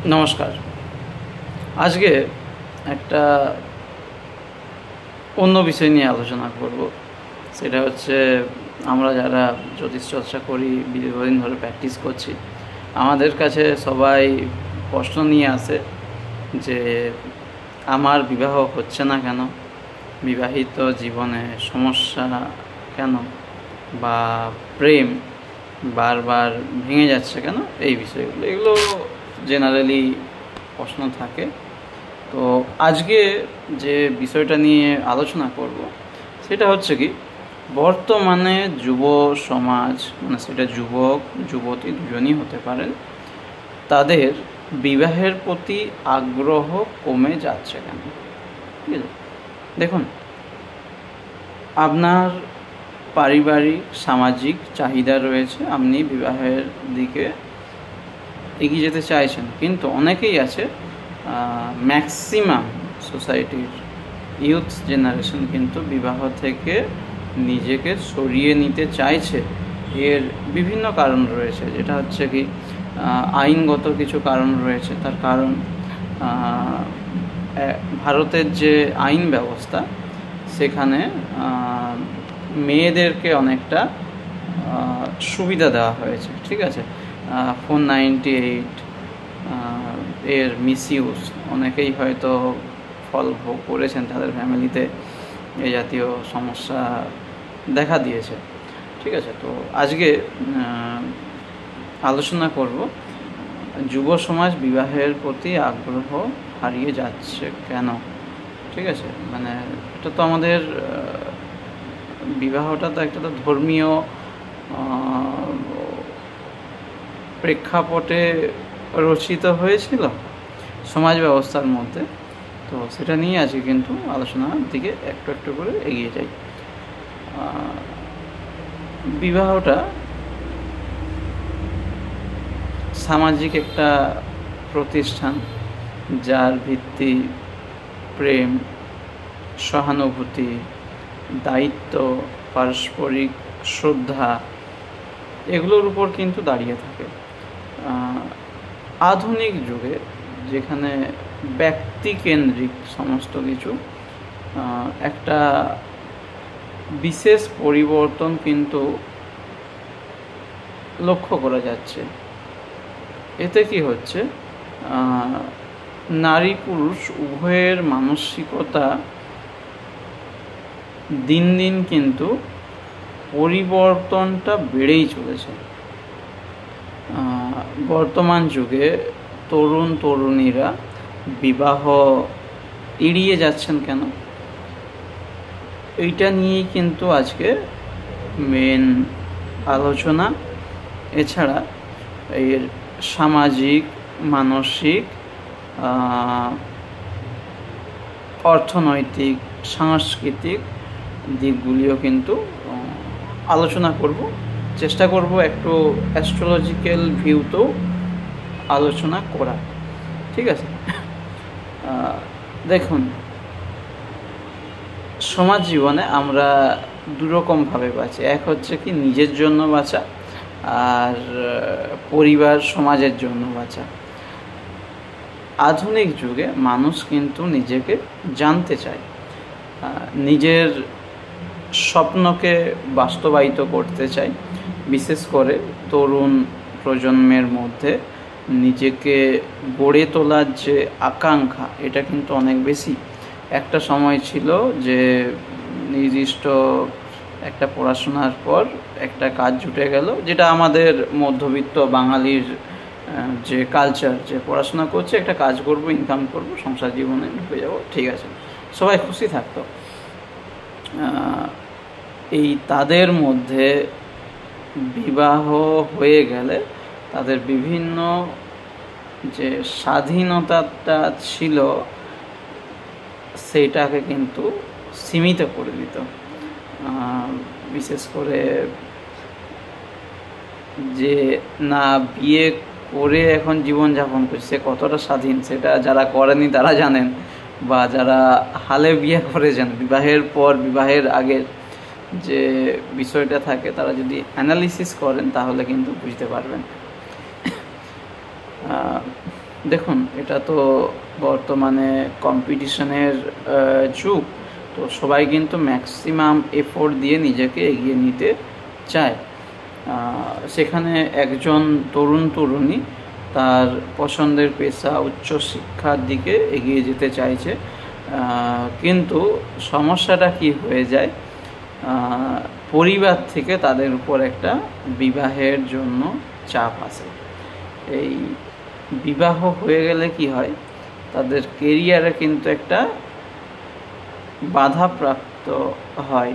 নমস্কার। আজকে একটা অন্য বিষয় নিয়ে আলোচনা করব। সেটা হচ্ছে, আমরা যারা জ্যোতিষ চর্চা করি, দীর্ঘদিন ধরে প্র্যাকটিস করছি, আমাদের কাছে সবাই প্রশ্ন নিয়ে আসে যে আমার বিবাহ হচ্ছে না কেন, বিবাহিত জীবনে সমস্যা কেন, বা প্রেম বারবার ভেঙে যাচ্ছে কেন, এই বিষয়গুলো এগুলো জেনারেলি প্রশ্ন থাকে। তো আজকে যে বিষয়টা নিয়ে আলোচনা করব সেটা হচ্ছে কি, বর্তমানে যুব সমাজ, মানে সেটা যুবক যুবতী দুজনই হতে পারেন, তাদের বিবাহের প্রতি আগ্রহ কমে যাচ্ছে কেন। ঠিক আছে, দেখুন, আপনার পারিবারিক সামাজিক চাহিদা রয়েছে, আপনি বিবাহের দিকে এগিয়ে যেতে চাইছেন, কিন্তু অনেকেই আছে, ম্যাক্সিমাম সোসাইটির ইউথ জেনারেশন কিন্তু বিবাহ থেকে নিজেকে সরিয়ে নিতে চাইছে। এর বিভিন্ন কারণ রয়েছে, যেটা হচ্ছে কি, আইনগত কিছু কারণ রয়েছে। তার কারণ, ভারতের যে আইন ব্যবস্থা, সেখানে মেয়েদেরকে অনেকটা সুবিধা দেওয়া হয়েছে। ঠিক আছে, 498 এর মিসইউজ অনেকেই হয়তো ফল ভোগ করেছেন, তাদের ফ্যামিলিতে এই জাতীয় সমস্যা দেখা দিয়েছে। ঠিক আছে, তো আজকে আলোচনা করব যুব সমাজ বিবাহের প্রতি আগ্রহ হারিয়ে যাচ্ছে কেন। ঠিক আছে, মানে এটা তো আমাদের বিবাহটা তো একটা তো ধর্মীয় প্রেক্ষাপটে রচিত হয়েছিল সমাজ ব্যবস্থার মধ্যে। তো সেটা নিয়ে আজকে কিন্তু আলোচনার দিকে একটু একটু করে এগিয়ে যাই। বিবাহটা সামাজিক একটা প্রতিষ্ঠান, যার ভিত্তি প্রেম, সহানুভূতি, দায়িত্ব, পারস্পরিক শ্রদ্ধা, এগুলোর উপর কিন্তু দাঁড়িয়ে থাকে। আধুনিক যুগে যেখানে ব্যক্তিকেন্দ্রিক সমস্ত কিছু, একটা বিশেষ পরিবর্তন কিন্তু লক্ষ্য করা যাচ্ছে। এতে কি হচ্ছে, নারী পুরুষ উভয়ের মানসিকতা দিন দিন কিন্তু পরিবর্তনটা বেড়েই চলেছে। বর্তমান যুগে তরুণ তরুণীরা বিবাহ এড়িয়ে যাচ্ছেন কেন, এইটা নিয়েই কিন্তু আজকে মেন আলোচনা। এছাড়া এর সামাজিক, মানসিক, অর্থনৈতিক, সাংস্কৃতিক দিকগুলিও কিন্তু আলোচনা করব। চেষ্টা করব একটু অ্যাস্ট্রোলজিক্যাল ভিউতেও আলোচনা করা। ঠিক আছে, দেখুন, সমাজ জীবনে আমরা দুরকমভাবে বাঁচি। এক হচ্ছে কি, নিজের জন্য বাঁচা, আর পরিবার সমাজের জন্য বাঁচা। আধুনিক যুগে মানুষ কিন্তু নিজেকে জানতে চায়, নিজের স্বপ্নকে বাস্তবায়িত করতে চায়। বিশেষ করে তরুণ প্রজন্মের মধ্যে নিজেকে গড়ে তোলার যে আকাঙ্ক্ষা, এটা কিন্তু অনেক বেশি। একটা সময় ছিল যে নির্দিষ্ট একটা পড়াশোনার পর একটা কাজ জুটে গেল, যেটা আমাদের মধ্যবিত্ত বাঙালির যে কালচার, যে পড়াশোনা করছে, একটা কাজ করব, ইনকাম করব, সংসার জীবনে ঢুকে যাব, ঠিক আছে, সবাই খুশি থাকতো। এই তাদের মধ্যে বিবাহ হয়ে গেলে তাদের বিভিন্ন যে স্বাধীনতাটা ছিল, সেইটাকে কিন্তু সীমিত করে দিত। বিশেষ করে যে না বিয়ে করে এখন জীবনযাপন করছে, সে কতটা স্বাধীন সেটা যারা করেনি তারা জানেন, বা যারা হালে বিয়ে করেছেন, বিবাহের পর বিবাহের আগের যে বিষয়টা থাকে, তারা যদি অ্যানালিসিস করেন তাহলে কিন্তু বুঝতে পারবেন। দেখুন, এটা তো বর্তমানে কম্পিটিশনের যুগ, তো সবাই কিন্তু ম্যাক্সিমাম এফোর্ট দিয়ে নিজেকে এগিয়ে নিতে চায়। সেখানে একজন তরুণী তার পছন্দের পেশা উচ্চশিক্ষার দিকে এগিয়ে যেতে চাইছে, কিন্তু সমস্যাটা কি হয়ে যায়, পরিবার থেকে তাদের উপর একটা বিবাহের জন্য চাপ আসে। এই বিবাহ হয়ে গেলে কি হয়, তাদের কেরিয়ারে কিন্তু একটা বাধাপ্রাপ্ত হয়।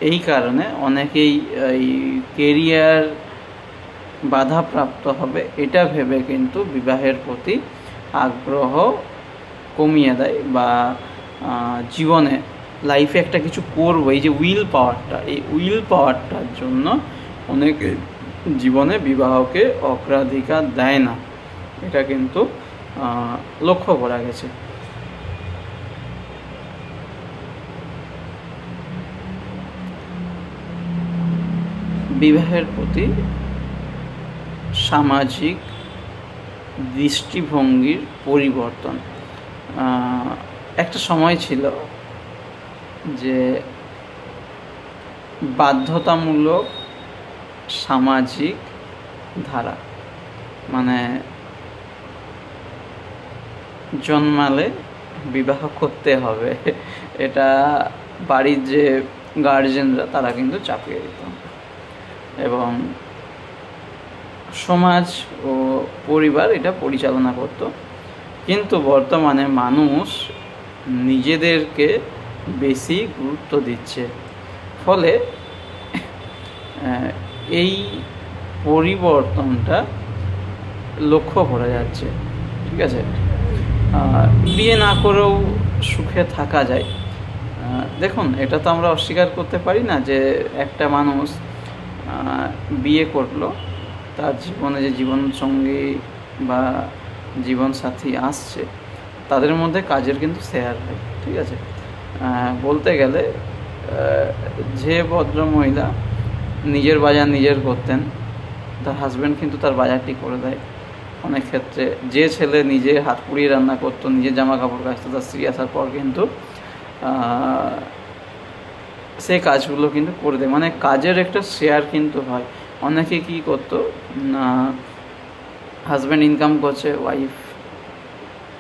এই কারণে অনেকেই এই কেরিয়ার বাধাপ্রাপ্ত হবে এটা ভেবে কিন্তু বিবাহের প্রতি আগ্রহ কমিয়ে দেয়, বা জীবনে লাইফে একটা কিছু করবো, এই যে উইল পাওয়ারটার জন্য অনেকে জীবনে বিবাহকে অগ্রাধিকার দেয় না। এটা কিন্তু লক্ষ্য করা গেছে। বিবাহের প্রতি সামাজিক দৃষ্টিভঙ্গির পরিবর্তন। একটা সময় ছিল যে বাধ্যতামূলক সামাজিক ধারা, মানে জন্মালে বিবাহ করতে হবে, এটা বাড়ির যে গার্জেনরা তারা কিন্তু চাপিয়ে দিত, এবং সমাজ ও পরিবার এটা পরিচালনা করত। কিন্তু বর্তমানে মানুষ নিজেদেরকে বেশি গুরুত্ব দিচ্ছে, ফলে এই পরিবর্তনটা লক্ষ্য করা যাচ্ছে। ঠিক আছে, বিয়ে না করেও সুখে থাকা যায়। দেখুন, এটা তো আমরা অস্বীকার করতে পারি না যে একটা মানুষ বিয়ে করলো, তার জীবনে যে জীবনসঙ্গী বা জীবনসাথী আসছে তাদের মধ্যে কাজের কিন্তু শেয়ার হয়। ঠিক আছে, বলতে গেলে যে ভদ্রমহিলা নিজের বাজার নিজের করতেন, তার হাজব্যান্ড কিন্তু তার বাজারটি করে দেয়। অনেক ক্ষেত্রে যে ছেলে নিজে হাত পুড়িয়ে রান্না করতো, নিজের জামা কাপড় কাচতো, তার স্ত্রী আসার পর কিন্তু সে কাজগুলো কিন্তু করে দেয়, মানে কাজের একটা শেয়ার কিন্তু হয়। অনেকে কি করতো, হাজব্যান্ড ইনকাম করছে, ওয়াইফ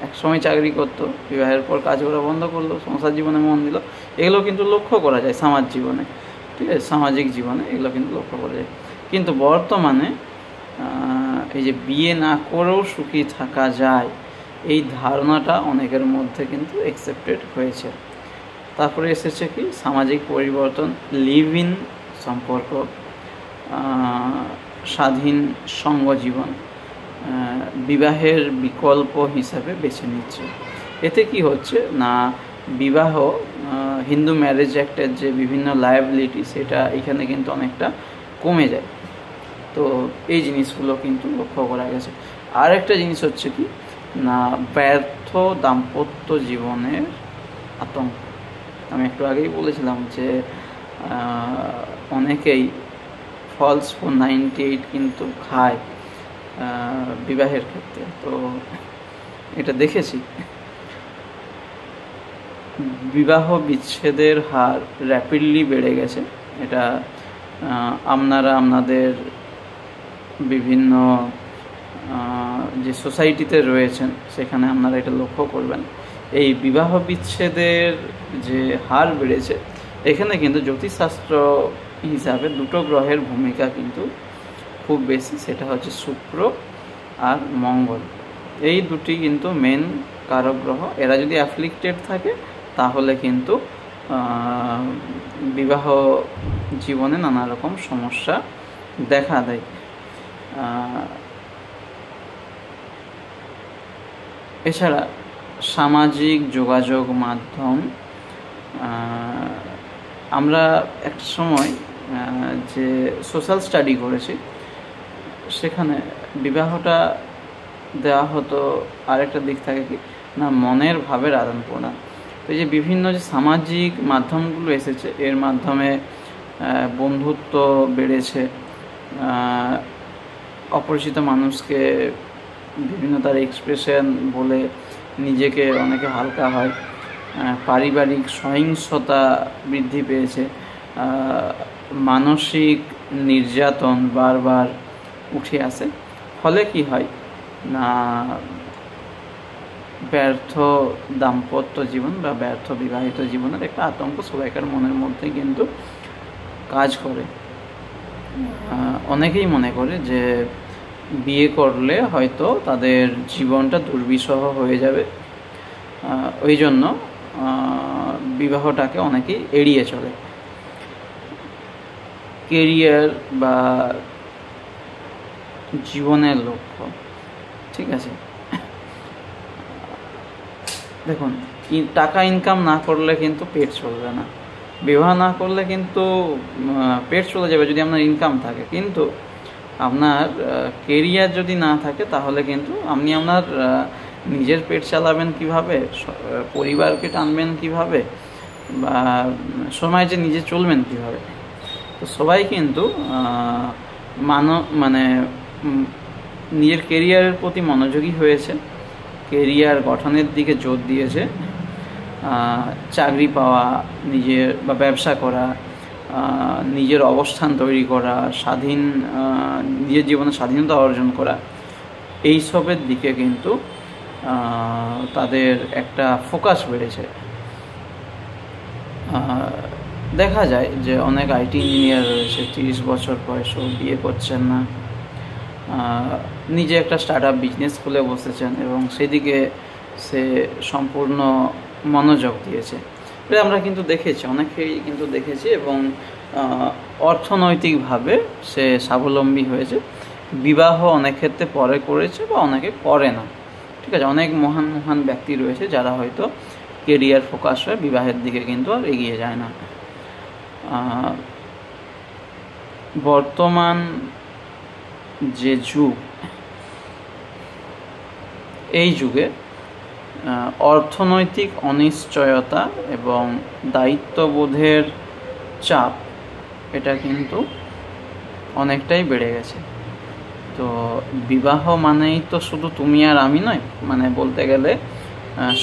একসময় চাকরি করতো, বিবাহের পর কাজ করা বন্ধ করলো, সংসার জীবনে মন দিল। এগুলো কিন্তু লক্ষ্য করা যায় সমাজ জীবনে, ঠিক আছে, সামাজিক জীবনে এগুলো কিন্তু লক্ষ্য করা যায়। কিন্তু বর্তমানে এই যে বিয়ে না করেও সুখী থাকা যায়, এই ধারণাটা অনেকের মধ্যে কিন্তু অ্যাকসেপ্টেড হয়েছে। তারপরে এসেছে কি সামাজিক পরিবর্তন, লিভ ইন সম্পর্ক, স্বাধীন সঙ্গ জীবন বিবাহের বিকল্প হিসাবে বেছে নিচ্ছে। এতে কি হচ্ছে না, বিবাহ হিন্দু ম্যারেজ অ্যাক্টের যে বিভিন্ন লায়াবিলিটি সেটা এখানে কিন্তু অনেকটা কমে যায়। তো এই জিনিসগুলো কিন্তু লক্ষ্য করা গেছে। আর একটা জিনিস হচ্ছে কি না, ব্যর্থ দাম্পত্য জীবনের আতঙ্ক। আমি একটু আগেই বলেছিলাম যে অনেকেই ফলস 498 কিন্তু খায় বিবাহের ক্ষেত্রে। তো এটা দেখেছি, বিবাহ বিচ্ছেদের হার র্যাপিডলি বেড়ে গেছে। এটা আপনারা আপনাদের বিভিন্ন যে সোসাইটিতে রয়েছেন সেখানে আপনারা এটা লক্ষ্য করবেন। এই বিবাহ বিচ্ছেদের যে হার বেড়েছে, এখানে কিন্তু জ্যোতিষশাস্ত্র হিসাবে দুটো গ্রহের ভূমিকা কিন্তু খুব বেশি, সেটা হচ্ছে শুক্র আর মঙ্গল। এই দুটি কিন্তু মেন কারক গ্রহ। এরা যদি অ্যাফ্লিক্টেড থাকে তাহলে কিন্তু বিবাহ জীবনে নানা রকম সমস্যা দেখা দেয়। এছাড়া সামাজিক যোগাযোগ মাধ্যম, আমরা একটা সময় যে সোশ্যাল স্টাডি করেছি সেখানে বিবাহটা দেওয়া হতো আরেকটা দিক থাকে কি না, মনের ভাবের আদান প্রদান। তো এই যে বিভিন্ন যে সামাজিক মাধ্যমগুলো এসেছে, এর মাধ্যমে বন্ধুত্ব বেড়েছে, অপরিচিত মানুষকে বিভিন্ন তার এক্সপ্রেশন বলে নিজেকে অনেকে হালকা হয়, পারিবারিক সহিংসতা বৃদ্ধি পেয়েছে, মানসিক নির্যাতন বারবার উঠে আসে। ফলে কি হয় না, ব্যর্থ দাম্পত্য জীবন বা ব্যর্থ বিবাহিত জীবনের একটা আতঙ্ক সবাইকার মনের মধ্যে কিন্তু কাজ করে। অনেকেই মনে করে যে বিয়ে করলে হয়তো তাদের জীবনটা দুর্বিষহ হয়ে যাবে, ওই জন্য বিবাহটাকে অনেকেই এড়িয়ে চলে। কেরিয়ার বা জীবনের লক্ষ্য, ঠিক আছে, দেখুন টাকা ইনকাম না করলে কিন্তু পেট চলবে না, বিবাহ না করলে কিন্তু পেট চলে যাবে যদি আপনার ইনকাম থাকে, কিন্তু আপনার কেরিয়ার যদি না থাকে তাহলে কিন্তু আপনি আপনার নিজের পেট চালাবেন কিভাবে, পরিবারকে টানবেন কিভাবে, বা সমাজে নিজে চলবেন কিভাবে। তো সবাই কিন্তু মানে নিজের কেরিয়ারের প্রতি মনোযোগী হয়েছে, কেরিয়ার গঠনের দিকে জোর দিয়েছে। চাকরি পাওয়া, নিজের বা ব্যবসা করা, নিজের অবস্থান তৈরি করা, নিজের জীবনে স্বাধীনতা অর্জন করা, এইসবের দিকে কিন্তু তাদের একটা ফোকাস বেড়েছে। দেখা যায় যে অনেক আইটি ইঞ্জিনিয়ার রয়েছে 30 বছর বয়সেও বিয়ে করছেন না, নিজে একটা স্টার্টআপ বিজনেস খুলে বসেছেন এবং সেদিকে সে সম্পূর্ণ মনোযোগ দিয়েছে। এটা আমরা কিন্তু দেখেছি, অনেকেই কিন্তু দেখেছি, এবং অর্থনৈতিকভাবে সে স্বাবলম্বী হয়েছে। বিবাহ অনেক ক্ষেত্রে পরে করেছে বা অনেকে করে না, ঠিক আছে। অনেক মহান মহান ব্যক্তি রয়েছে যারা হয়তো কেরিয়ার ফোকাস হয়ে বিবাহের দিকে কিন্তু আর এগিয়ে যায় না। বর্তমান যে যুগ, এই যুগে অর্থনৈতিক অনিশ্চয়তা এবং দায়িত্ববোধের চাপ এটা কিন্তু অনেকটাই বেড়ে গেছে। তো বিবাহ মানেই তো শুধু তুমি আর আমি নয়, মানে বলতে গেলে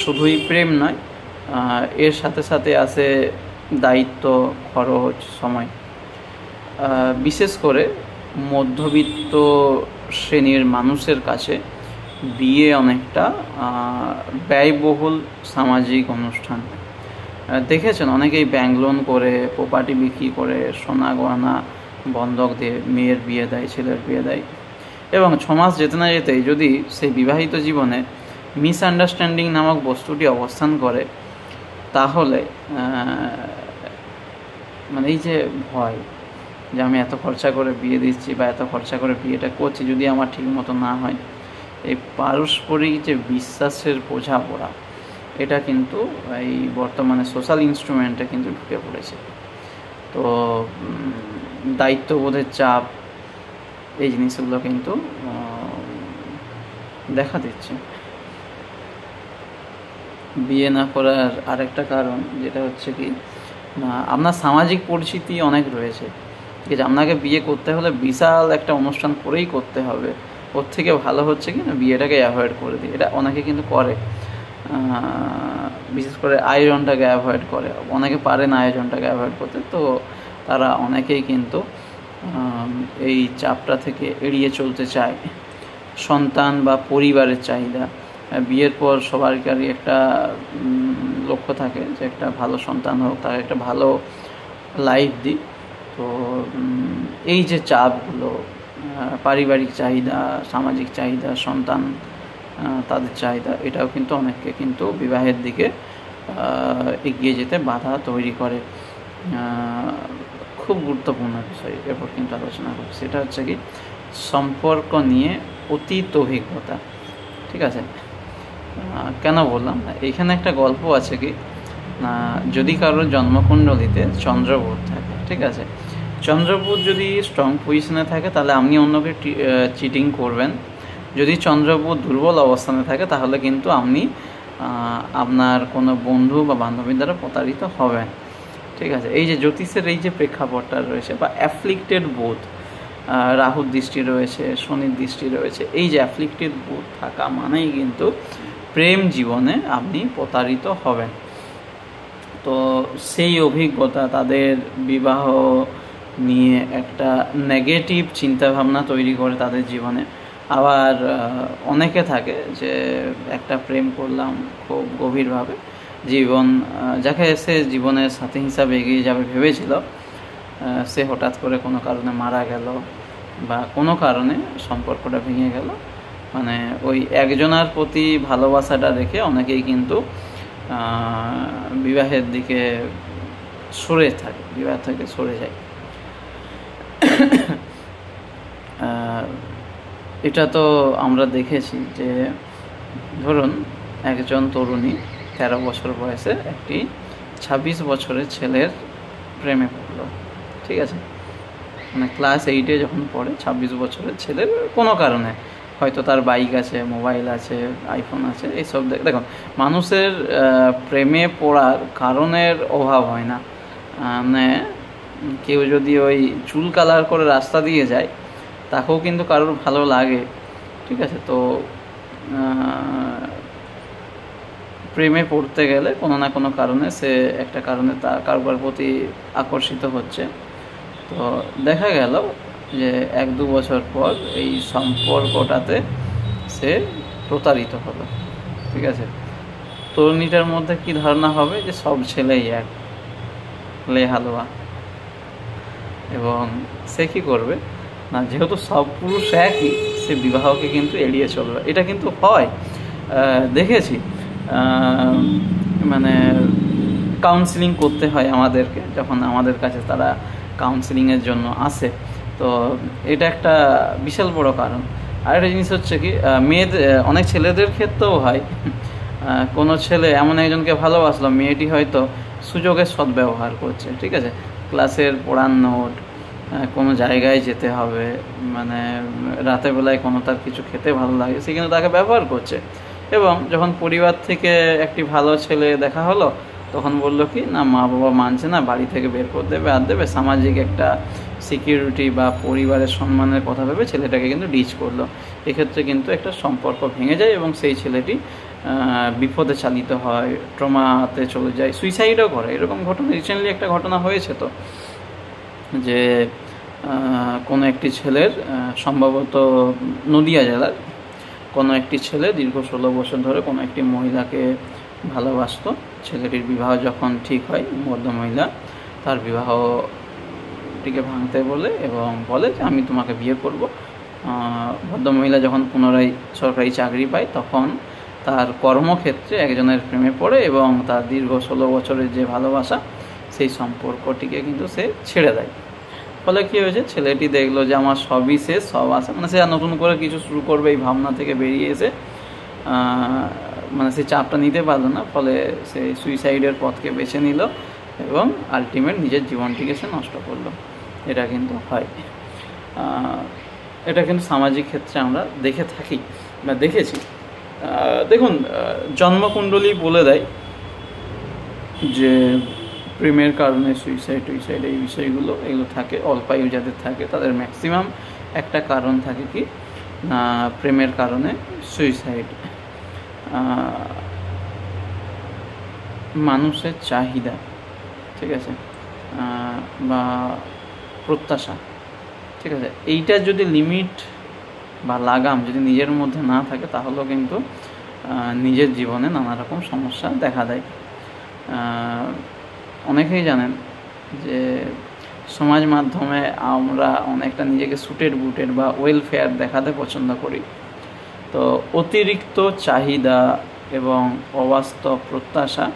শুধুই প্রেম নয়, এর সাথে সাথে আছে দায়িত্ব, খরচ, সময়। বিশেষ করে মধ্যবিত্ত শ্রেণীর মানুষের কাছে বিয়ে অনেকটা ব্যয়বহুল সামাজিক অনুষ্ঠান। দেখেছেন অনেকেই ব্যাংক লোন করে, প্রপার্টি বিক্রি করে, সোনা গয়না বন্ধক দিয়ে মেয়ের বিয়ে দেয়, ছেলের বিয়ে দেয়, এবং 6 মাস যেতে না যেতেই যদি সেই বিবাহিত জীবনে মিসআন্ডারস্ট্যান্ডিং নামক বস্তুটি অবস্থান করে, তাহলে মানে এই যে ভয় যে আমি এত খরচা করে বিয়ে দিচ্ছি বা এত খরচা করে বিয়েটা করছি, যদি আমার ঠিক মতো না হয়, এই পারস্পরিক যে বিশ্বাসের বোঝাপড়া, এটা কিন্তু এই বর্তমানে সোশ্যাল ইনস্ট্রুমেন্টে কিন্তু ঢুকে পড়েছে। তো দায়িত্ববোধের চাপ, এই জিনিসগুলো কিন্তু দেখা দিচ্ছে। বিয়ে না করার আরেকটা কারণ যেটা হচ্ছে কি না, আপনার সামাজিক পরিচিতি অনেক রয়েছে, ঠিক আছে। আপনাকে বিয়ে করতে হলে বিশাল একটা অনুষ্ঠান করেই করতে হবে, ওর থেকে ভালো হচ্ছে কি না বিয়েটাকে অ্যাভয়েড করে দিই। এটা অনেকে কিন্তু করে, বিশেষ করে আয়োজনটাকে অ্যাভয়েড করে। অনেকে পারে না আয়োজনটাকে অ্যাভয়েড করতে, তো তারা অনেকেই কিন্তু এই চাপটা থেকে এড়িয়ে চলতে চায়। সন্তান বা পরিবারের চাহিদা, বিয়ের পর সবারই একটা লক্ষ্য থাকে যে একটা ভালো সন্তান হোক, তাকে একটা ভালো লাইফ দিই। তো এই যে চাপগুলো, পারিবারিক চাহিদা, সামাজিক চাহিদা, সন্তান তাদের চাহিদা, এটাও কিন্তু অনেককে কিন্তু বিবাহের দিকে এগিয়ে যেতে বাধা তৈরি করে। খুব গুরুত্বপূর্ণ বিষয় এরপর কিন্তু আলোচনা করছি, সেটা হচ্ছে কি সম্পর্ক নিয়ে অতীত অভিজ্ঞতা, ঠিক আছে। কেন বললাম, এইখানে একটা গল্প আছে কি না, যদি কারোর জন্মকুণ্ডলিতে চন্দ্রবোধ থাকে, ঠিক আছে, চন্দ্রবোধ যদি স্ট্রং পজিশনে থাকে তাহলে আপনি অন্যকে চিটিং করবেন। যদি চন্দ্রবোধ দুর্বল অবস্থানে থাকে তাহলে কিন্তু আপনি আপনার কোনো বন্ধু বা বান্ধবীর দ্বারা প্রতারিত হবেন, ঠিক আছে। এই যে জ্যোতিষের এই যে প্রেক্ষাপটটা রয়েছে বা অ্যাফ্লিক্টেড বোধ, রাহুর দৃষ্টি রয়েছে, শনির দৃষ্টি রয়েছে। এই যে অ্যাফ্লিক্টেড বুধ থাকা মানেই কিন্তু প্রেম জীবনে আপনি প্রতারিত হবেন। তো সেই অভিজ্ঞতা তাদের বিবাহ নিয়ে একটা নেগেটিভ চিন্তাভাবনা তৈরি করে তাদের জীবনে। আবার অনেকে থাকে যে একটা প্রেম করলাম খুব গভীরভাবে, জীবন যাকে সে জীবনের সাথী হিসাবে এগিয়ে যাবে ভেবেছিল, সে হঠাৎ করে কোনো কারণে মারা গেল বা কোনো কারণে সম্পর্কটা ভেঙে গেল। মানে ওই একজনের প্রতি ভালোবাসাটা রেখে অনেকেই কিন্তু বিবাহের দিকে সরে থাকে, বিবাহ থেকে সরে যায়। এটা তো আমরা দেখেছি যে ধরুন একজন তরুণী 13 বছর বয়সে একটি 26 বছরের ছেলের প্রেমে পড়লো, ঠিক আছে। মানে ক্লাস 8-এ যখন পড়ে 26 বছরের ছেলের কোনো কারণে, হয়তো তার বাইক আছে, মোবাইল আছে, আইফোন আছে, এইসব দেখুন মানুষের প্রেমে পড়ার কারণের অভাব হয় না। মানে কেউ যদি ওই চুল কালার করে রাস্তা দিয়ে যায় তাকেও কিন্তু কারোর ভালো লাগে, ঠিক আছে। তো প্রেমে পড়তে গেলে কোনো না কোনো কারণে সে একটা কারণে তার কারোর প্রতি আকর্ষিত হচ্ছে। তো দেখা গেল যে 1-2 বছর পর এই সম্পর্কটাতে সে প্রতারিত হলো, ঠিক আছে। তরুণীটার মধ্যে কি ধারণা হবে যে সব ছেলেই এক, লে হালুয়া। এবং সে কী করবে না, যেহেতু সব পুরুষ একই, সে বিবাহকে কিন্তু এড়িয়ে চলবে। এটা কিন্তু হয়, দেখেছি। মানে কাউন্সিলিং করতে হয় আমাদেরকে, যখন আমাদের কাছে তারা কাউন্সিলিংয়ের জন্য আসে। তো এটা একটা বিশাল বড় কারণ। আরেকটা জিনিস হচ্ছে কি, মেয়েদের অনেক ছেলেদের ক্ষেত্রেও হয়, কোনো ছেলে এমন একজনকে ভালোবাসলো, মেয়েটি হয়তো সুযোগের সদ্ব্যবহার করছে, ঠিক আছে। ক্লাসের পড়ার নোট, কোনো জায়গায় যেতে হবে, মানে রাতের বেলায় কোনো তার কিছু খেতে ভালো লাগে, সে কিন্তু তাকে ব্যবহার করছে। এবং যখন পরিবার থেকে একটি ভালো ছেলে দেখা হলো, তখন বললো কি না, মা বাবা মানছে না, বাড়ি থেকে বের করে দেবে, আর দেবে, সামাজিক একটা সিকিউরিটি বা পরিবারের সম্মানের কথা ভেবে ছেলেটাকে কিন্তু ডিচ করলো। এক্ষেত্রে কিন্তু একটা সম্পর্ক ভেঙে যায় এবং সেই ছেলেটি বিপদে চালিত হয়, ট্রমাতে চলে যায়, সুইসাইডও করে। এরকম ঘটনা রিসেন্টলি একটা ঘটনা হয়েছে, তো যে কোনো একটি ছেলের, সম্ভবত নদিয়া জেলার কোনো একটি ছেলে দীর্ঘ 16 বছর ধরে কোনো একটি মহিলাকে ভালোবাসত। ছেলেটির বিবাহ যখন ঠিক হয়, ভদ্রমহিলা তার বিবাহটিকে ভাঙতে বলে এবং বলে যে আমি তোমাকে বিয়ে করব। ভদ্রমহিলা যখন পুনরায় সরকারি চাকরি পায়, তখন তার কর্মক্ষেত্রে একজনের প্রেমে পড়ে এবং তার দীর্ঘ 16 বছরের যে ভালোবাসা, সেই সম্পর্কটিকে কিন্তু সে ছেড়ে দেয়। ফলে কী হয়েছে, ছেলেটি দেখলো যে আমার সবই শেষ, সব আছে, মানে সে আর নতুন করে কিছু শুরু করবে এই ভাবনা থেকে বেরিয়ে এসে মানে সে চাপটা নিতে পারলো না। ফলে সে সুইসাইডের পথকে বেছে নিল এবং আলটিমেট নিজের জীবনটিকে সে নষ্ট করলো। এটা কিন্তু হয়, এটা কিন্তু সামাজিক ক্ষেত্রে আমরা দেখে থাকি বা দেখেছি। দেখুন, জন্মকুণ্ডলী বলে দেয় যে প্রেমের কারণে সুইসাইড এই বিষয়গুলো, এগুলো থাকে। অল্পায়ু যাদের থাকে তাদের ম্যাক্সিমাম একটা কারণ থাকে কি না, প্রেমের কারণে সুইসাইড। মানুষের চাহিদা, ঠিক আছে, বা প্রত্যাশা, ঠিক আছে, এইটার যদি লিমিট বা লাগাম যদি নিজের মধ্যে না থাকে, তাহলেও কিন্তু নিজের জীবনে নানা রকম সমস্যা দেখা দেয়। অনেকেই জানেন যে সমাজ মাধ্যমে আমরা অনেকটা নিজেকে সুটেড বুটেড বা ওয়েলফেয়ার দেখাতে পছন্দ করি। তো অতিরিক্ত চাহিদা এবং অবাস্তব প্রত্যাশা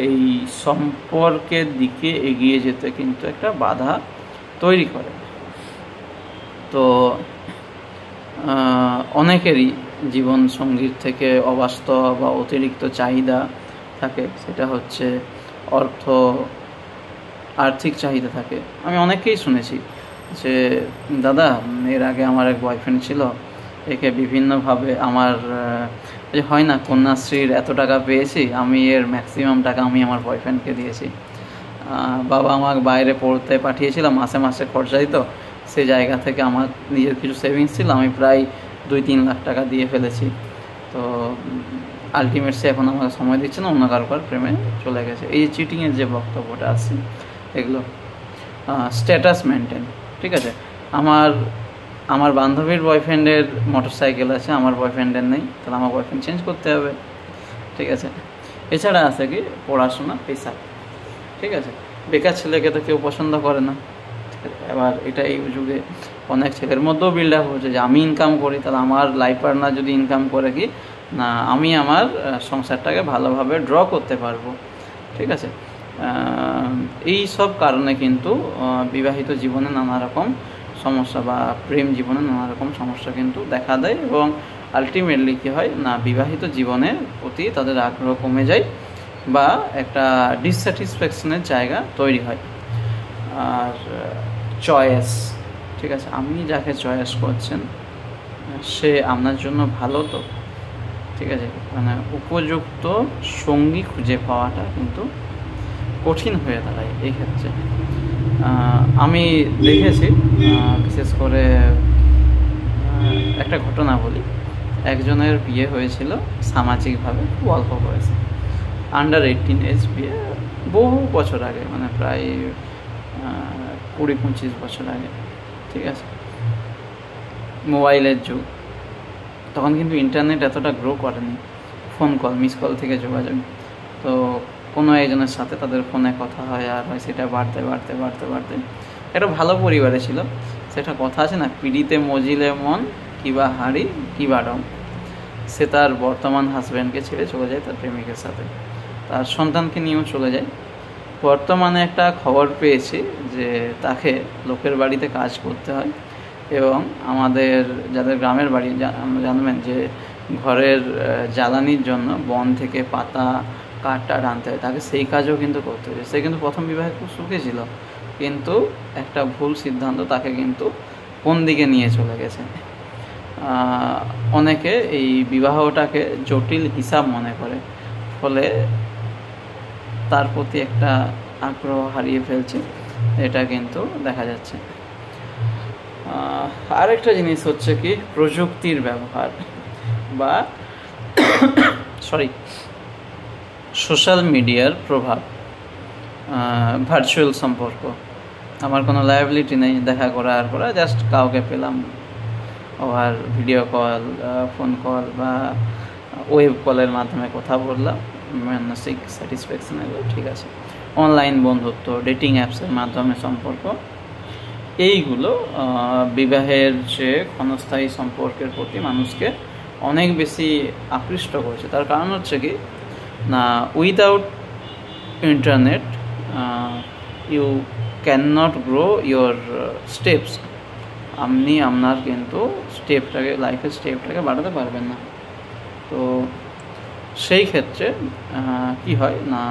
এই সম্পর্কের দিকে এগিয়ে যেতে কিন্তু একটা বাধা তৈরি করে। তো অনেকেরই জীবন সঙ্গীর থেকে অবাস্তব বা অতিরিক্ত চাহিদা থাকে, সেটা হচ্ছে আর্থিক চাহিদা থাকে। আমি অনেককেই শুনেছি যে দাদা, এর আগে আমার এক বয়ফ্রেন্ড ছিল, একে বিভিন্নভাবে আমার যে হয় না কন্যাশ্রীর এত টাকা পেয়েছি, আমি এর ম্যাক্সিমাম টাকা আমি আমার বয়ফ্রেন্ডকে দিয়েছি। বাবা আমাকে বাইরে পড়তে পাঠিয়েছিল, মাসে মাসে খরচা দিত, সেই জায়গা থেকে আমার নিজের কিছু সেভিংস ছিল, আমি প্রায় 2-3 লাখ টাকা দিয়ে ফেলেছি। তো আলটিমেট সে এখন আমাকে সময় দিচ্ছে না, অন্য কারোর প্রেমে চলে গেছে। এই যে চিটিংয়ের যে বক্তব্যটা আছে, এগুলো স্ট্যাটাস মেনটেন, ঠিক আছে। আমার বান্ধবীর বয়ফ্রেন্ডের মোটরসাইকেল আছে, আমার বয়ফ্রেন্ডের নেই, তাহলে আমার বয়ফ্রেন্ড চেঞ্জ করতে হবে, ঠিক আছে। এছাড়া আছে কি পড়াশোনা, পেশা, ঠিক আছে। বেকার ছেলেকে তো কেউ পছন্দ করে না, ঠিক আছে। এবার এটা এই যুগে অনেক ছেলের মধ্যেও বিল্ড আপ হচ্ছে যে আমি ইনকাম করি, তাহলে আমার লাইফ পার্টনার যদি ইনকাম করে কি না, আমি আমার সংসারটাকে ভালোভাবে ড্র করতে পারবো, ঠিক আছে। এই সব কারণে কিন্তু বিবাহিত জীবনে নানা রকম সমস্যা বা প্রেম জীবনে নানা রকম সমস্যা কিন্তু দেখা দেয়, এবং আলটিমেটলি কী হয় না, বিবাহিত জীবনের প্রতি তাদের আগ্রহ কমে যায় বা একটা ডিসস্যাটিসফ্যাকশনের জায়গা তৈরি হয়। আর চয়েস, ঠিক আছে, আপনি যাকে চয়েস করছেন সে আপনার জন্য ভালো তো, ঠিক আছে। মানে উপযুক্ত সঙ্গী খুঁজে পাওয়াটা কিন্তু কঠিন হয়ে দাঁড়ায় এই ক্ষেত্রে। আমি দেখেছি, বিশেষ করে একটা ঘটনা বলি। একজনের বিয়ে হয়েছিল সামাজিকভাবে, খুব অল্প বয়সে, আন্ডার 18 এজ বিয়ে, বহু বছর আগে, মানে প্রায় 20-25 বছর আগে, ঠিক আছে। মোবাইলের যুগ, তখন কিন্তু ইন্টারনেট এতটা গ্রো করেনি, ফোন কল, মিস কল থেকে যোগাযোগ। তো কোনো একজনের সাথে তাদের ফোনে কথা হয় আর হয়, সেটা বাড়তে বাড়তে বাড়তে বাড়তে একটা ভালো পরিবারে ছিল। সেটা কথা আছে না, পিড়িতে মজিলে মন কিবা হাড়ি কিবা ডং। সে তার বর্তমান হাজব্যান্ডকে ছেড়ে চলে যায় তার প্রেমিকের সাথে, তার সন্তানকে নিয়েও চলে যায়। বর্তমানে একটা খবর পেয়েছি যে তাকে লোকের বাড়িতে কাজ করতে হয়, এবং আমাদের যাদের গ্রামের বাড়ি জানবেন যে ঘরের জ্বালানির জন্য বন থেকে পাতা কাঠটা আনতে হয়, তাকে সেই কাজও কিন্তু করতে হয়। সে কিন্তু প্রথম বিবাহে খুব সুখী ছিল, কিন্তু একটা ভুল সিদ্ধান্ত তাকে কিন্তু কোন দিকে নিয়ে চলে গেছে। অনেকে এই বিবাহটাকে জটিল হিসাব মনে করে, ফলে তার প্রতি একটা আগ্রহ হারিয়ে ফেলছে, এটা কিন্তু দেখা যাচ্ছে। আরেকটা জিনিস হচ্ছে কি প্রযুক্তির ব্যবহার বা সোশ্যাল মিডিয়ার প্রভাব। ভার্চুয়াল সম্পর্ক, আমার কোনো লায়াবিলিটি নেই দেখা করা, জাস্ট কাউকে পেলাম over video call, phone call বা ওয়েব কলের মাধ্যমে কথা বললাম, মানসিক স্যাটিসফ্যাকশন এলো, ঠিক আছে। অনলাইন বন্ধুত্ব, ডেটিং অ্যাপসের মাধ্যমে সম্পর্ক, এইগুলো বিবাহের যে ক্ষণস্থায়ী সম্পর্কের প্রতি মানুষকে অনেক বেশি আকৃষ্ট করছে। তার কারণ হচ্ছে কি না, without internet you can not grow your steps. আপনি আপনার কিন্তু লাইফের স্টেপটাকে বাড়াতে পারবেন না। তো সেই ক্ষেত্রে কি হয় না,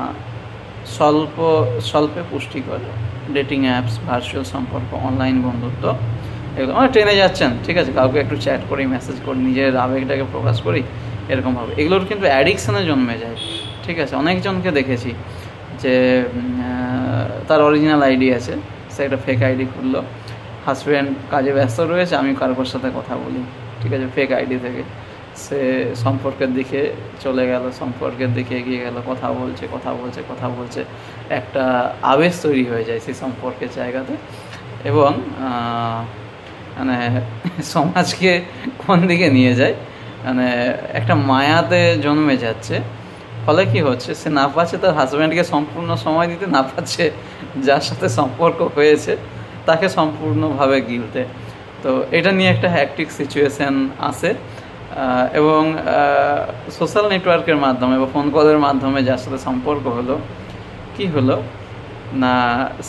স্বল্পে পুষ্টিকর ডেটিং অ্যাপস, ভার্চুয়াল সম্পর্ক, অনলাইন বন্ধুত্ব, এগুলো আমরা ট্রেনে যাচ্ছেন, ঠিক আছে, কাউকে একটু চ্যাট করি, মেসেজ করি, নিজের আবেগটাকে প্রকাশ করি, এরকমভাবে এগুলোর কিন্তু অ্যাডিকশানে জন্মে যায়, ঠিক আছে। অনেকজনকে দেখেছি যে তার অরিজিনাল আইডি আছে, সে একটা ফেক আইডি খুললো, হাজব্যান্ড কাজে ব্যস্ত রয়েছে, আমি কারোর সাথে কথা বলি, ঠিক আছে, ফেক আইডি থেকে সে সম্পর্কের দিকে চলে গেল, সম্পর্কের দিকে এগিয়ে গেল, কথা বলছে, একটা আবেশ তৈরি হয়ে যায় সেই সম্পর্কের জায়গাতে, এবং মানে সমাজকে কোন দিকে নিয়ে যায়, মানে একটা মায়াতে জন্মে যাচ্ছে। ফলে কি হচ্ছে, সে না পাচ্ছে তার হাজব্যান্ডকে সম্পূর্ণ সময় দিতে, না পাচ্ছে যার সাথে সম্পর্ক হয়েছে তাকে সম্পূর্ণভাবে গিলতে। তো এটা নিয়ে একটা হ্যাকটিক সিচুয়েশান আসে, এবং সোশ্যাল নেটওয়ার্কের মাধ্যমে বা ফোন কলের মাধ্যমে যার সাথে সম্পর্ক হলো, কি হলো না,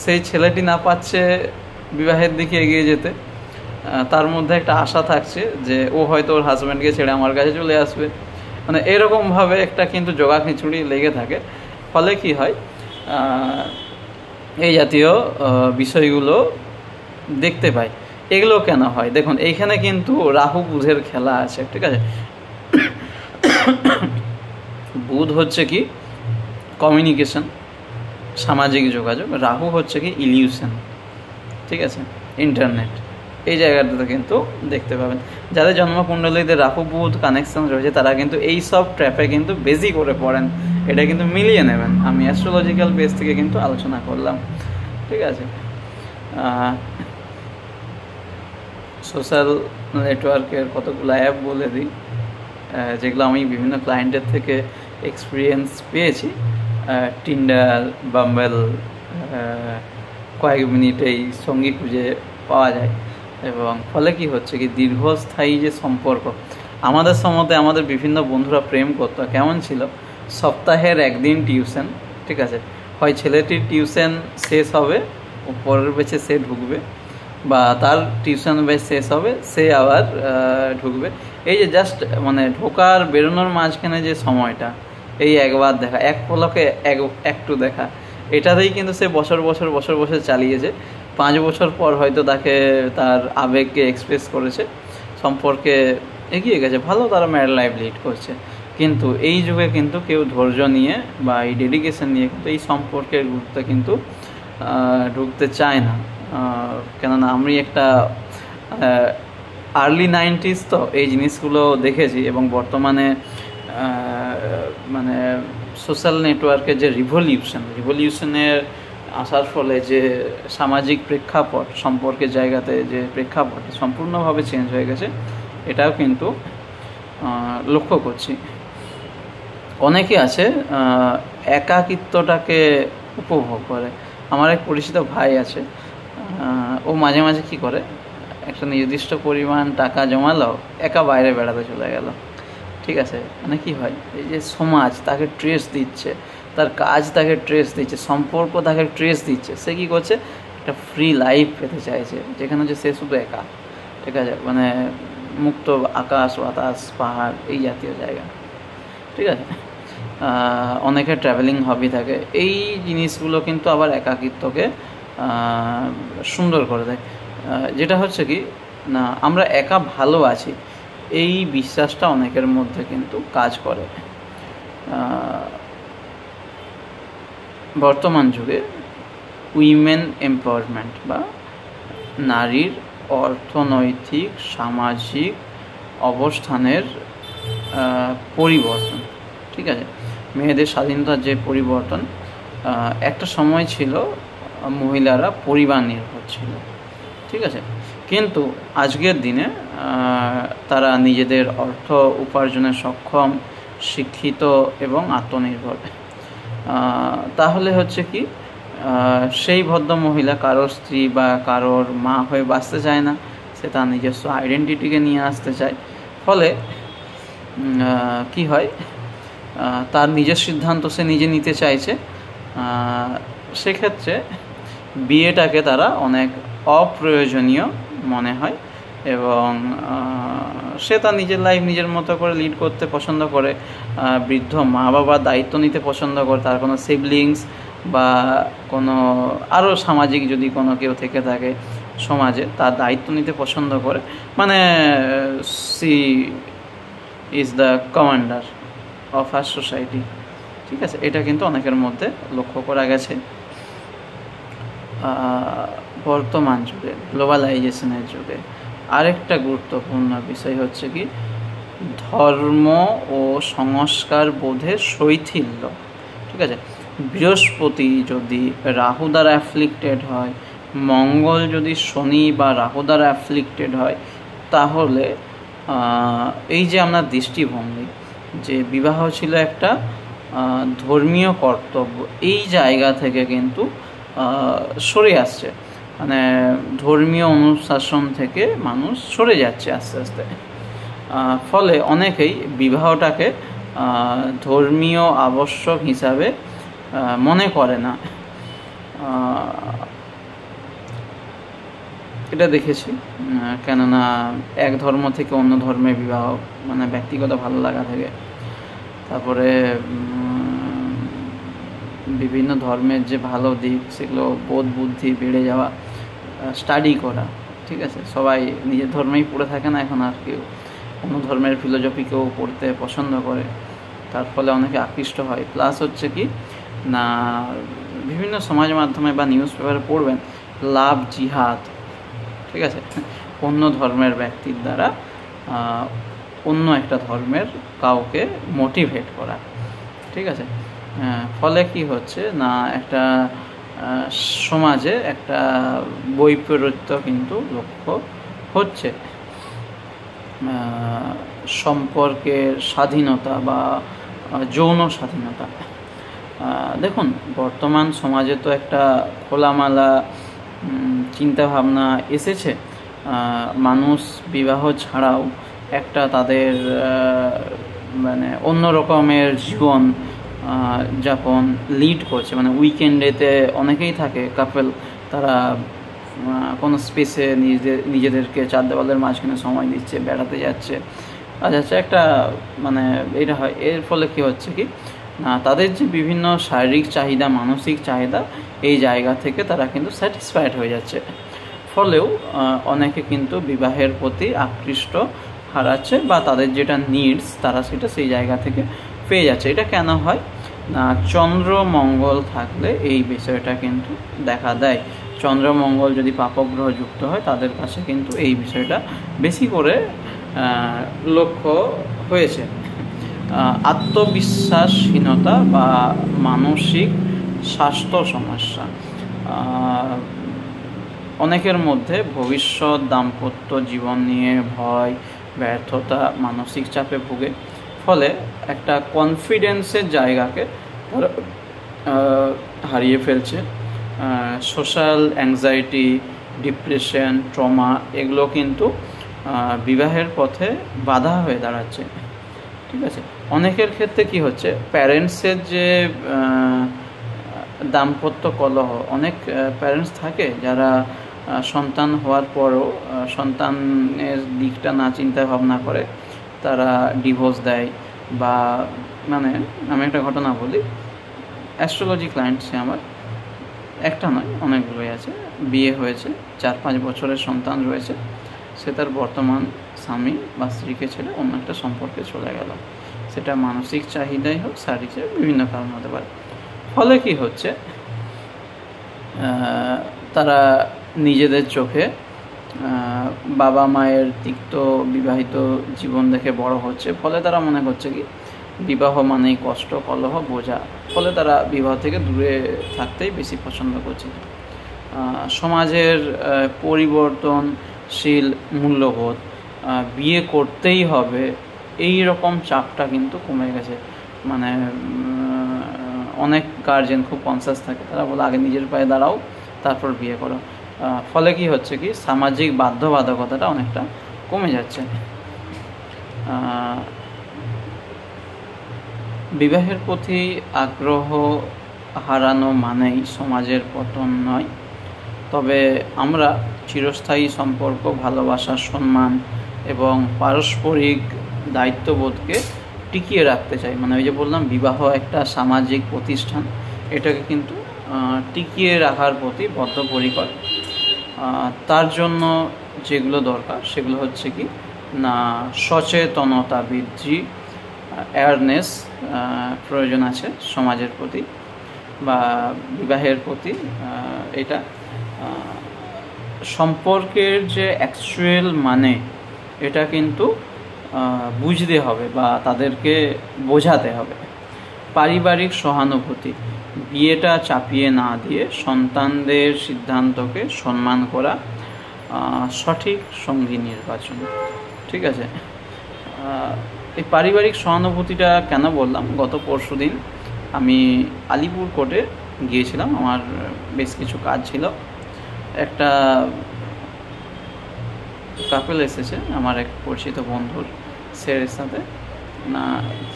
সেই ছেলেটি না পাচ্ছে বিবাহের দিকে এগিয়ে যেতে, তার মধ্যে একটা আশা থাকছে যে ও হয়তো ওর হাজব্যান্ডকে ছেড়ে আমার কাছে চলে আসবে, মানে এরকমভাবে একটা কিন্তু জগা খিচুড়ি লেগে থাকে। ফলে কি হয়, এই জাতীয় বিষয়গুলো দেখতে পাই। এগুলো কেন হয় দেখুন, এইখানে কিন্তু রাহু বুধের খেলা আছে, ঠিক আছে। বুধ হচ্ছে কি কমিউনিকেশন, সামাজিক যোগাযোগ, রাহু হচ্ছে কি ইলিউশন, ঠিক আছে, ইন্টারনেট। এই জায়গাটাতে কিন্তু দেখতে পাবেন। যাদের জন্মকুণ্ডলীতে রাহু বুধ কানেকশন রয়েছে তারা কিন্তু এই সব ট্র্যাপে কিন্তু বেশি করে পড়েন, এটা কিন্তু মিলিয়ে নেবেন। আমি অ্যাস্ট্রোলজিক্যাল বেস থেকে কিন্তু আলোচনা করলাম, ঠিক আছে। সোশ্যাল নেটওয়ার্কের কতগুলো অ্যাপ বলে দিই, যেগুলো আমি বিভিন্ন ক্লায়েন্টের থেকে এক্সপিরিয়েন্স পেয়েছি। টিন্ডার, বাম্বেল, কয়েক মিনিটেই সঙ্গী খুঁজে পাওয়া যায়, এবং ফলে কি হচ্ছে কি দীর্ঘস্থায়ী যে সম্পর্ক, আমাদের সম্বন্ধে আমাদের বিভিন্ন বন্ধুরা প্রেম করতো, কেমন ছিল, সপ্তাহের একদিন টিউশন, ঠিক আছে, হয় ছেলেটির টিউশন শেষ হবে, পরের ব্যাচে সে ঢুকবে, বা তার টিউশন ব্যাচ শেষ হবে সে আবার ঢুকবে। এই যে জাস্ট মানে ঢোকার বেরোনোর মাঝখানে যে সময়টা, এই একবার দেখা, এক পলকে একটু দেখা, এটাতেই কিন্তু সে বছর বছর বছর বছর চালিয়েছে। 5 বছর পর হয়তো তাকে তার আবেগকে এক্সপ্রেস করেছে, সম্পর্কে এগিয়ে গেছে, ভালো তারা ম্যারিড লাইফ লিড করছে। কিন্তু এই যুগে কিন্তু কেউ ধৈর্য নিয়ে বা এই ডেডিকেশন নিয়ে কিন্তু এই সম্পর্কের গুরুত্বে কিন্তু ঢুকতে চায় না। কেননা আমি একটা আর্লি 90s তো এই জিনিসগুলো দেখেছি, এবং বর্তমানে মানে সোশ্যাল নেটওয়ার্কের যে রিভলিউশনের আসার ফলে যে সামাজিক প্রেক্ষাপট, সম্পর্কের জায়গাতে যে প্রেক্ষাপট সম্পূর্ণভাবে চেঞ্জ হয়ে গেছে, এটাও কিন্তু লক্ষ্য করছি। অনেকে আছে একাকিত্বটাকে উপভোগ করে। আমার এক পরিচিত ভাই আছে, ও মাঝে মাঝে কী করে, একটা নির্দিষ্ট পরিমাণ টাকা জমালো, একা বাইরে বেড়াতে চলে গেল, ঠিক আছে। মানে কী হয়, এই যে সমাজ তাকে ট্রেস দিচ্ছে, তার কাজ তাকে ট্রেস দিচ্ছে, সম্পর্ক তাকে ট্রেস দিচ্ছে, সে কী করছে, একটা ফ্রি লাইফ পেতে চাইছে, যেখানে হচ্ছে সে শুধু একা, ঠিক আছে, মানে মুক্ত আকাশ বাতাস পাহাড় এই জাতীয় জায়গা, ঠিক আছে। অনেকের ট্রাভেলিং হবি থাকে, এই জিনিসগুলো কিন্তু আবার একাকিত্বকে সুন্দর করে দেয়। যেটা হচ্ছে কি না, আমরা একা ভালো আছি, এই বিশ্বাসটা অনেকের মধ্যে কিন্তু কাজ করে। বর্তমান যুগে উইমেন এম্পাওয়ারমেন্ট বা নারীর অর্থনৈতিক সামাজিক অবস্থানের পরিবর্তন, ঠিক আছে, মেয়েদের স্বাধীনতার যে পরিবর্তন, একটা সময় ছিল মহিলারা পরিবার নির্ভর ছিল, ঠিক আছে, কিন্তু আজকের দিনে তারা নিজেদের অর্থ উপার্জনে সক্ষম, শিক্ষিত এবং আত্মনির্ভর। তাহলে হচ্ছে কি, সেই ভদ্র মহিলা কারোর স্ত্রী বা কারোর মা হয়ে বাঁচতে চায় না, সে তার নিজস্ব আইডেন্টিটিকে নিয়ে আসতে চায়। ফলে কি হয়, তার নিজের সিদ্ধান্ত সে নিজে নিতে চাইছে। সেক্ষেত্রে বিয়েটাকে তারা অনেক অপ্রয়োজনীয় মনে হয়, এবং সে তার নিজের লাইফ নিজের মতো করে লিড করতে পছন্দ করে, বৃদ্ধ মা বাবার দায়িত্ব নিতে পছন্দ করে, তার কোনো সিবলিংস বা কোনো আরও সামাজিক যদি কোনো কেউ থেকে থাকে সমাজে, তার দায়িত্ব নিতে পছন্দ করে, মানে she is the commander of our society, ঠিক আছে। এটা কিন্তু অনেকের মধ্যে লক্ষ্য করা গেছে। বর্তমান যুগে গ্লোবালাইজেশনের যুগে আরেকটা গুরুত্বপূর্ণ বিষয় হচ্ছে কি, ধর্ম ও সংস্কার বোধের শৈথিল্য, ঠিক আছে। বৃহস্পতি যদি রাহু দ্বারা অ্যাফ্লিক্টেড হয়, মঙ্গল যদি শনি বা রাহু দ্বারা অ্যাফ্লিক্টেড হয়, তাহলে এই যে আপনার দৃষ্টিভঙ্গি, যে বিবাহ ছিল একটা ধর্মীয় কর্তব্য, এই জায়গা থেকে কিন্তু সরে আসছে, মানে ধর্মীয় অনুশাসন থেকে মানুষ সরে যাচ্ছে আস্তে আস্তে। ফলে অনেকেই বিবাহটাকে ধর্মীয় আবশ্যক হিসাবে মনে করে না। এটা দেখেছি, কেননা এক ধর্ম থেকে অন্য ধর্মে বিবাহ, মানে ব্যক্তিগত ভালো লাগা থেকে, তারপরে বিভিন্ন ধর্মের যে ভালো দিক সেগুলো বোধ বুদ্ধি বেড়ে যাওয়া, স্টাডি করা, ঠিক আছে। সবাই নিজের ধর্মেই পড়ে থাকে না এখন, আর কেউ অন্য ধর্মের ফিলোসফিকেও পড়তে পছন্দ করে, তার ফলে অনেকে আকৃষ্ট হয়। প্লাস হচ্ছে কি না, বিভিন্ন সমাজ মাধ্যমে বা নিউজ পেপারে পড়বেন লাভ জিহাদ, ঠিক আছে, অন্য ধর্মের ব্যক্তির দ্বারা অন্য একটা ধর্মের কাউকে মোটিভেট করা, ঠিক আছে। ফলে কি হচ্ছে না, একটা সমাজে একটা বৈপরীত্য কিন্তু লক্ষ্য হচ্ছে। সম্পর্কের স্বাধীনতা বা যৌন স্বাধীনতা, দেখুন বর্তমান সমাজে তো একটা খোলামেলা চিন্তাভাবনা এসেছে। মানুষ বিবাহ ছাড়াও একটা তাদের মানে অন্য রকমের জীবন যাপন লিড করছে। মানে উইকেন্ডেতে অনেকেই থাকে কাপল, তারা কোনো স্পেসে নিজেদেরকে চার দেওয়ালের মাঝখানে সময় দিচ্ছে, বেড়াতে যাচ্ছে, আচ্ছা একটা মানে এটা হয়। এর ফলে কি হচ্ছে কি না, তাদের যে বিভিন্ন শারীরিক চাহিদা, মানসিক চাহিদা, এই জায়গা থেকে তারা কিন্তু স্যাটিসফাইড হয়ে যাচ্ছে। ফলেও অনেকে কিন্তু বিবাহের প্রতি আকৃষ্ট হারাচ্ছে, বা তাদের যেটা নিডস তারা সেটা সেই জায়গা থেকে পেয়ে যাচ্ছে। এটা কেন হয় না, চন্দ্র মঙ্গল থাকলে এই বিষয়টা কিন্তু দেখা দেয়। চন্দ্র মঙ্গল যদি পাপগ্রহ যুক্ত হয় তাদের কাছে কিন্তু এই বিষয়টা বেশি করে লক্ষ্য হয়েছে। আত্মবিশ্বাসহীনতা বা মানসিক স্বাস্থ্য সমস্যা, অনেকের মধ্যে ভবিষ্যৎ দাম্পত্য জীবন নিয়ে ভয়, ব্যর্থতা, মানসিক চাপে ভুগে। ফলে একটা কনফিডেন্সের জায়গাকে হারিয়ে ফেলছে। সোশ্যাল অ্যাংজাইটি, ডিপ্রেশন, ট্রমা এগুলো কিন্তু বিবাহের পথে বাধা হয়ে দাঁড়াচ্ছে, ঠিক আছে। অনেকের ক্ষেত্রে কি হচ্ছে, প্যারেন্টসের যে দাম্পত্য কলহ, অনেক প্যারেন্টস থাকে যারা সন্তান হওয়ার পরও সন্তানের দিকটা না চিন্তা ভাবনা করে তারা ডিভোর্স দেয়। বা মানে আমি একটা ঘটনা বলি, অ্যাস্ট্রোলজি ক্লায়েন্ট সে আমার, একটা নয় অনেকগুলোই আছে। বিয়ে হয়েছে, 4-5 বছরের সন্তান রয়েছে, সে তার বর্তমান স্বামী বা স্ত্রীকে ছেড়ে অন্য একটা সম্পর্কে চলে গেল। সেটা মানসিক চাহিদাই হোক, শারীরিক চাহিদা, বিভিন্ন কারণ হতে পারে। ফলে কি হচ্ছে, তারা নিজেদের চোখে বাবা মায়ের তিক্ত বিবাহিত জীবন দেখে বড় হচ্ছে। ফলে তারা মনে করছে কি বিবাহ মানেই কষ্ট, কলহ, বোঝা। ফলে তারা বিবাহ থেকে দূরে থাকতেই বেশি পছন্দ করছে। সমাজের পরিবর্তনশীল মূল্যবোধ, বিয়ে করতেই হবে, এই রকম চাপটা কিন্তু কমে গেছে। মানে অনেক গার্জেন খুব কনসাস থাকে, তারা বলে আগে নিজের পায়ে দাঁড়াও তারপর বিয়ে করো। ফলে কি হচ্ছে কি সামাজিক বাধ্যবাধকতাটা অনেকটা কমে যাচ্ছে। বিবাহের প্রতি আগ্রহ হারানো মানেই সমাজের পতন নয়, তবে আমরা চিরস্থায়ী সম্পর্ক, ভালোবাসা, সম্মান এবং পারস্পরিক দায়িত্ববোধকে টিকিয়ে রাখতে চাই। মানে ওই যে বললাম বিবাহ একটা সামাজিক প্রতিষ্ঠান, এটাকে কিন্তু টিকিয়ে রাখার প্রতি বদ্ধপরিকর। তার জন্য যেগুলো দরকার সেগুলো হচ্ছে কি না, সচেতনতা বৃদ্ধি, অ্যাওয়ারনেস প্রয়োজন আছে সমাজের প্রতি বা বিবাহের প্রতি। এটা সম্পর্কের যে অ্যাকচুয়াল মানে এটা কিন্তু বুঝতে হবে বা তাদেরকে বোঝাতে হবে। পারিবারিক সহানুভূতি, বিয়েটা চাপিয়ে না দিয়ে সন্তানদের সিদ্ধান্তকে সম্মান করা, সঠিক সঙ্গী নির্বাচন, ঠিক আছে। এই পারিবারিক সহানুভূতিটা কেন বললাম, গত পরশুদিন আমি আলিপুর কোর্টে গিয়েছিলাম, আমার বেশ কিছু কাজ ছিল। একটা কাপল এসেছে আমার এক পরিচিত বন্ধুর ছেলের সাথে, না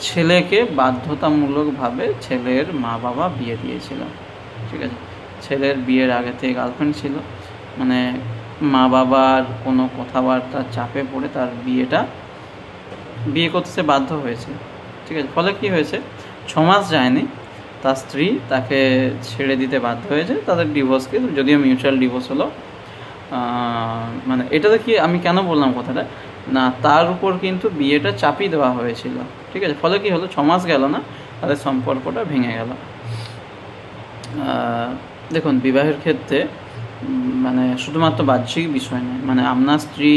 ছেলেকে বাধ্যতামূলকভাবে ছেলের মা বাবা বিয়ে দিয়েছিল, ঠিক আছে। ছেলের বিয়ের আগে থেকে গার্লফ্রেন্ড ছিল, মানে মা বাবার কোনো কথাবার্তার চাপে পড়ে তার বিয়ে করতে বাধ্য হয়েছে, ঠিক আছে। ফলে কি হয়েছে, 6 মাস যায়নি তার স্ত্রী তাকে ছেড়ে দিতে বাধ্য হয়েছে। তাদের ডিভোর্সকে, যদিও মিউচুয়াল ডিভোর্স হলো, মানে এটাতে কি আমি কেন বললাম কথাটা না, তার উপর কিন্তু বিয়েটা চাপিয়ে দেওয়া হয়েছিল, ঠিক আছে। ফলে কি হলো, 6 মাস গেল না, তাদের সম্পর্কটা ভেঙে গেল। দেখুন বিবাহের ক্ষেত্রে মানে শুধুমাত্র বাহ্যিক বিষয় নয়, মানে আপনার স্ত্রী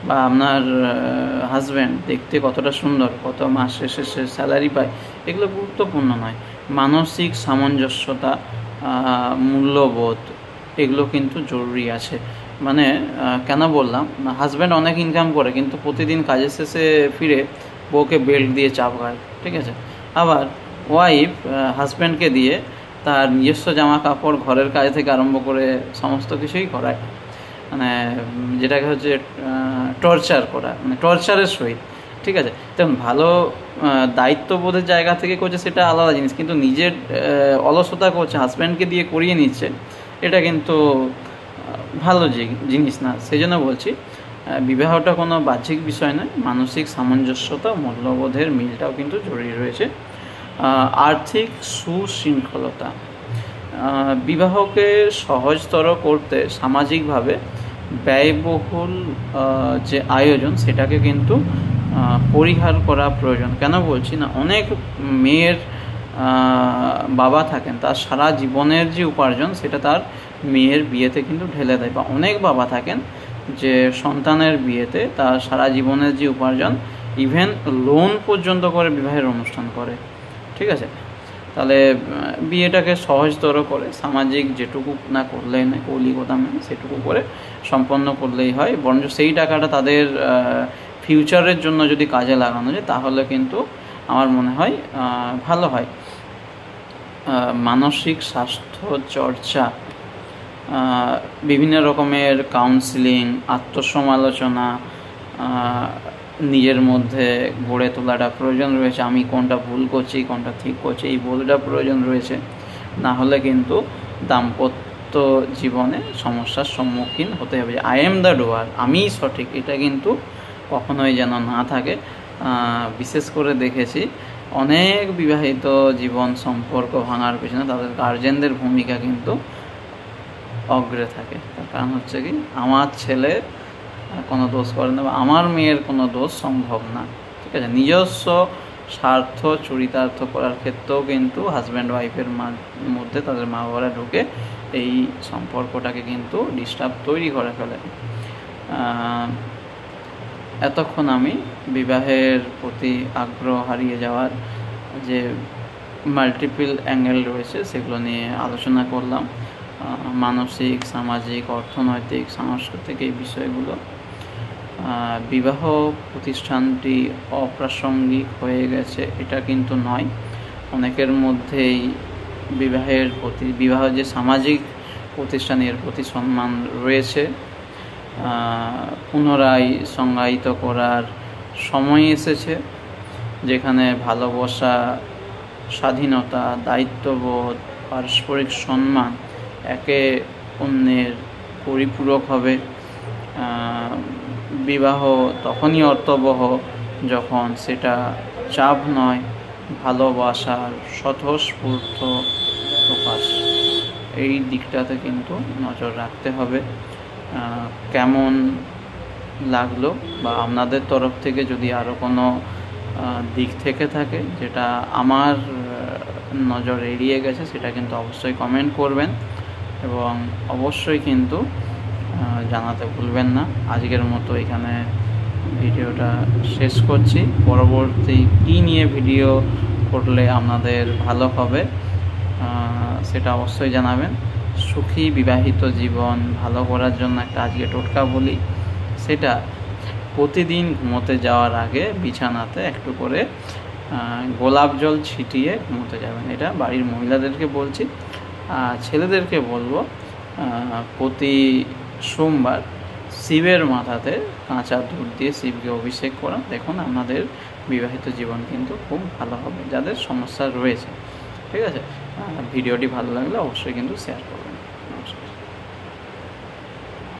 বা আপনার হাজব্যান্ড দেখতে কতটা সুন্দর, কত মাস শেষে সে স্যালারি পায়, এগুলো গুরুত্বপূর্ণ নয়। মানসিক সামঞ্জস্যতা, মূল্যবোধ, এগুলো কিন্তু জরুরি আছে। মানে কেন বললাম, হাজব্যান্ড অনেক ইনকাম করে কিন্তু প্রতিদিন কাজের শেষে ফিরে বউকে বেল্ট দিয়ে চাপ খায়, ঠিক আছে। আবার ওয়াইফ হাজব্যান্ডকে দিয়ে তার নিজস্ব জামা কাপড়, ঘরের কাজ থেকে আরম্ভ করে সমস্ত কিছুই করায়, মানে যেটাকে হচ্ছে টর্চার করা, মানে টর্চারের সহিত, ঠিক আছে। তেমন ভালো দায়িত্ববোধের জায়গা থেকে করছে সেটা আলাদা জিনিস, কিন্তু নিজের অলসতা করছে, হাজব্যান্ডকে দিয়ে করিয়ে নিচ্ছে, এটা কিন্তু ভালো জিনিস না। সেই জন্য বলছি বিবাহটা কোনো বাহ্যিক বিষয় নয়, মানসিক সামঞ্জস্যতা, মূল্যবোধের মিলটাও কিন্তু জরুরি রয়েছে। আর্থিক সুশৃঙ্খলতা, বিবাহকে সহজতর করতে সামাজিকভাবে ব্যয়বহুল যে আয়োজন সেটাকে কিন্তু পরিহার করা প্রয়োজন। কেন বলছি না, অনেক মেয়ের বাবা থাকেন, তার সারা জীবনের যে উপার্জন সেটা তার মেয়ের বিয়েতে কিন্তু ঢেলে দেয়, বা অনেক বাবা থাকেন যে সন্তানের বিয়েতে তার সারা জীবনের যে উপার্জন, ইভেন লোন পর্যন্ত করে বিবাহের অনুষ্ঠান করে, ঠিক আছে। তাহলে বিয়েটাকে সহজতর করে সামাজিক যেটুকু না করলেই না, কৌলিকতা মানে সেটুকু করে সম্পন্ন করলেই হয়। বরঞ্চ সেই টাকাটা তাদের ফিউচারের জন্য যদি কাজে লাগানো যায় তাহলে কিন্তু আমার মনে হয় ভালো হয়। মানসিক স্বাস্থ্য চর্চা, বিভিন্ন রকমের কাউন্সিলিং, আত্মসমালোচনা নিজের মধ্যে গড়ে তোলাটা প্রয়োজন রয়েছে। আমি কোনটা ভুল করছি, কোনটা ঠিক করছি, এই বোধটা প্রয়োজন রয়েছে। না হলে কিন্তু দাম্পত্য জীবনে সমস্যার সম্মুখীন হতে হবে। আই এম দ্য ডুয়ার, আমিই সঠিক, এটা কিন্তু কখনোই যেন না থাকে। বিশেষ করে দেখেছি অনেক বিবাহিত জীবন সম্পর্ক ভাঙার পেছনে তাদের গার্জেনদের ভূমিকা কিন্তু অগ্রে থাকে। তার কারণ হচ্ছে কি, আমার ছেলে কোনো দোষ করে না বা আমার মেয়ের কোনো দোষ সম্ভব না, ঠিক আছে। নিজস্ব স্বার্থ চরিতার্থ করার ক্ষেত্রেও কিন্তু হাজব্যান্ড ওয়াইফের মধ্যে তাদের মা বাবারা ঢুকে এই সম্পর্কটাকে কিন্তু ডিস্টার্ব তৈরি করে ফেলে। এতক্ষণ আমি বিবাহের প্রতি আগ্রহ হারিয়ে যাওয়ার যে মাল্টিপল অ্যাঙ্গেল রয়েছে সেগুলো নিয়ে আলোচনা করলাম। মানসিক, সামাজিক, অর্থনৈতিক, সাংস্কৃতিক এই বিষয়গুলো। বিবাহ প্রতিষ্ঠানটি অপ্রাসঙ্গিক হয়ে গেছে এটা কিন্তু নয়। অনেকের মধ্যেই বিবাহ যে সামাজিক প্রতিষ্ঠান এর প্রতি সম্মান রয়েছে। পুনরায় সংজ্ঞায়িত করার সময় এসেছে, যেখানে ভালোবাসা, স্বাধীনতা, দায়িত্ববোধ, পারস্পরিক সম্মান একে অন্যের পরিপূরক হবে। বিবাহ তখনই অর্থবহ যখন সেটা চাপ নয়, ভালোবাসার স্বতঃস্ফূর্ত প্রকাশ। এই দিকটাতে কিন্তু নজর রাখতে হবে। কেমন লাগলো, বা আপনাদের তরফ থেকে যদি আরও কোনো দিক থেকে থাকে যেটা আমার নজর এড়িয়ে গেছে সেটা কিন্তু অবশ্যই কমেন্ট করবেন, এবং অবশ্যই কিন্তু জানাতে ভুলবেন না। আজকের মতো এখানে ভিডিওটা শেষ করছি। পরবর্তী কী নিয়ে ভিডিও করলে আপনাদের ভালো হবে সেটা অবশ্যই জানাবেন। সুখী বিবাহিত জীবন ভালো করার জন্য একটা আজকে টোটকা বলি, সেটা প্রতিদিন ঘুমোতে যাওয়ার আগে বিছানাতে একটু করে গোলাপ জল ছিটিয়ে ঘুমোতে যাবেন। এটা বাড়ির মহিলাদেরকে বলছি। ছেলেদেরকে বলবো প্রতি সোমবার শিবের মাথাতে কাঁচা দুধ দিয়ে শিবকে অভিষেক করা। দেখুন আপনাদের বিবাহিত জীবন কিন্তু খুব ভালো হবে, যাদের সমস্যা রয়েছে, ঠিক আছে। ভিডিওটি ভালো লাগলে অবশ্যই কিন্তু শেয়ার করবেন।